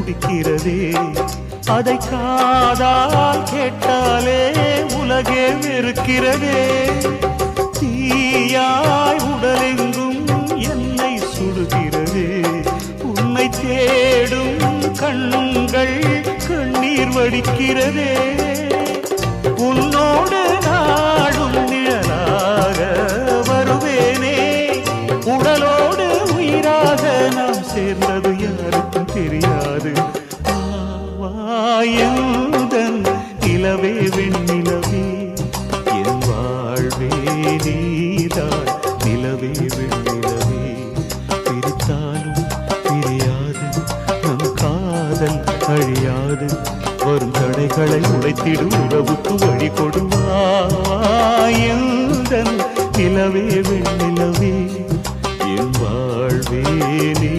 துடிக்கிறதே அதை காதால் கேட்டாலே உலகே வெறுக்கிறதே தீயாய் உடலெங்கும் என்னை சுடுகிறதே உன்னை தேடும் கண்கள் கண்ணீர் வடிக்கிறதே உன்னோடு நாடும் நிழலாக வருவேனே உடலோடு உயிராக நாம் சேர்ந்தது யாருக்கும் தெரியாது வாயுதன் நிலவே வெண்ணிலவே என் வாழ்வே நீதான் நிலவே வெண்ணிலவே பிரித்தாலும் பிரியாது நம் காதல் அழியாது வரும் தடைகளை உடைத்திடும் உறவுக்கு வழி கொடுவாயுதன் நிலவே வெண்ணிலவே என் வாழ்வே நீ